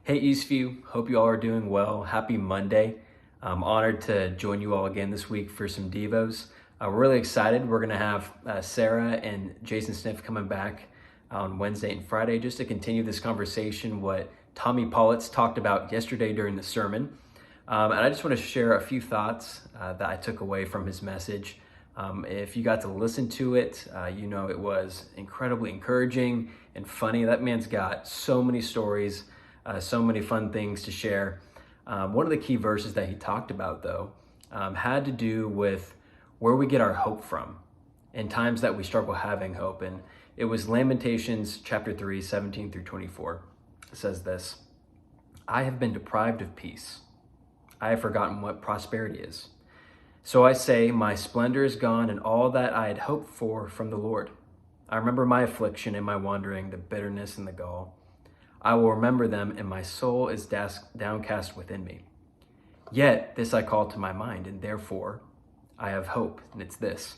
Hey Eastview, hope you all are doing well. Happy Monday. I'm honored to join you all again this week for some Devos. We're really excited. We're going to have Sarah and Jason Sniff coming back on Wednesday and Friday just to continue this conversation, what Tommy Pollitt's talked about yesterday during the sermon. And I just want to share a few thoughts that I took away from his message. If you got to listen to it, you know it was incredibly encouraging and funny. That man's got so many stories. So many fun things to share. One of the key verses that he talked about, though, had to do with where we get our hope from in times that we struggle having hope. And it was Lamentations chapter 3, 17 through 24. It says this: I have been deprived of peace. I have forgotten what prosperity is. So I say, my splendor is gone and all that I had hoped for from the Lord. I remember my affliction and my wandering, the bitterness and the gall. I will remember them, and my soul is downcast within me. Yet this I call to my mind, and therefore I have hope, and it's this: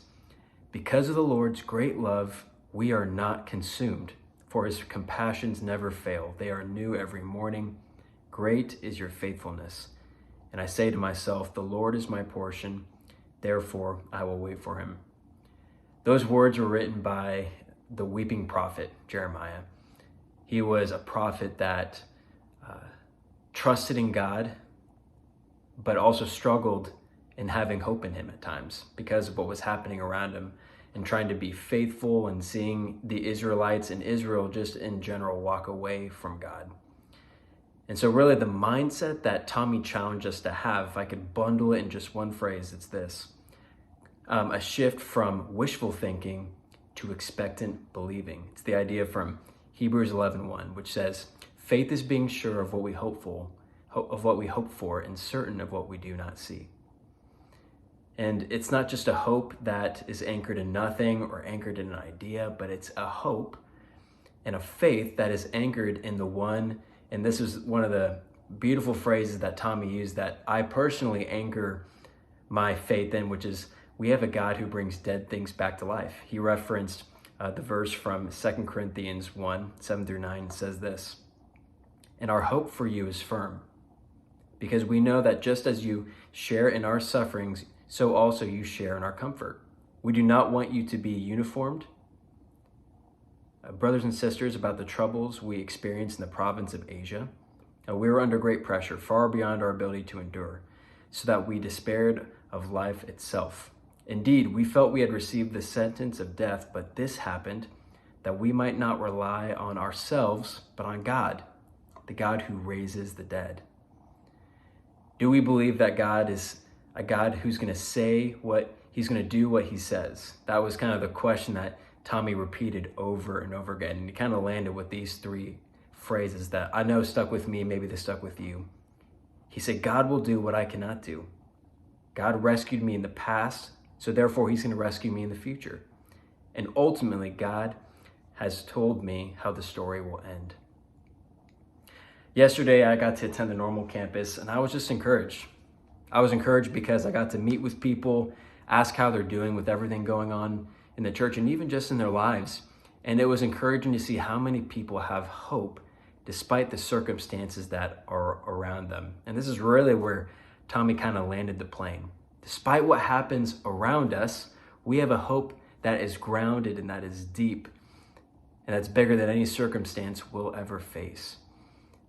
because of the Lord's great love, we are not consumed, for his compassions never fail. They are new every morning. Great is your faithfulness. And I say to myself, the Lord is my portion, therefore I will wait for him. Those words were written by the weeping prophet, Jeremiah. He was a prophet that trusted in God, but also struggled in having hope in him at times because of what was happening around him, and trying to be faithful and seeing the Israelites and Israel just in general walk away from God. And so really the mindset that Tommy challenged us to have, if I could bundle it in just one phrase, it's this: a shift from wishful thinking to expectant believing. It's the idea from Hebrews 11:1, which says, faith is being sure of what we hope for and certain of what we do not see. And it's not just a hope that is anchored in nothing or anchored in an idea, but it's a hope and a faith that is anchored in the one. And this is one of the beautiful phrases that Tommy used that I personally anchor my faith in, which is, we have a God who brings dead things back to life. He referenced the verse from 2 Corinthians 1, 7 through 9 says this: and our hope for you is firm, because we know that just as you share in our sufferings, so also you share in our comfort. We do not want you to be uniformed. Brothers and sisters, about the troubles we experienced in the province of Asia, we were under great pressure, far beyond our ability to endure, so that we despaired of life itself. Indeed, we felt we had received the sentence of death, but this happened that we might not rely on ourselves, but on God, the God who raises the dead. Do we believe that God is a God who's going to say what he's going to do, what he says? That was kind of the question that Tommy repeated over and over again. And he kind of landed with these three phrases that I know stuck with me. Maybe they stuck with you. He said, God will do what I cannot do. God rescued me in the past, so therefore he's going to rescue me in the future. And ultimately, God has told me how the story will end. Yesterday, I got to attend the Normal campus, and I was just encouraged. I was encouraged because I got to meet with people, ask how they're doing with everything going on in the church and even just in their lives. And it was encouraging to see how many people have hope despite the circumstances that are around them. And this is really where Tommy kind of landed the plane. Despite what happens around us, we have a hope that is grounded and that is deep and that's bigger than any circumstance we'll ever face.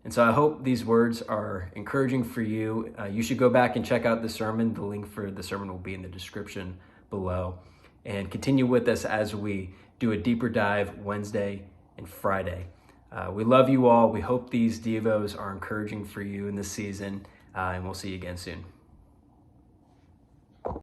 And so I hope these words are encouraging for you. You should go back and check out the sermon. The link for the sermon will be in the description below. And continue with us as we do a deeper dive Wednesday and Friday. We love you all. We hope these Devos are encouraging for you in this season, and we'll see you again soon.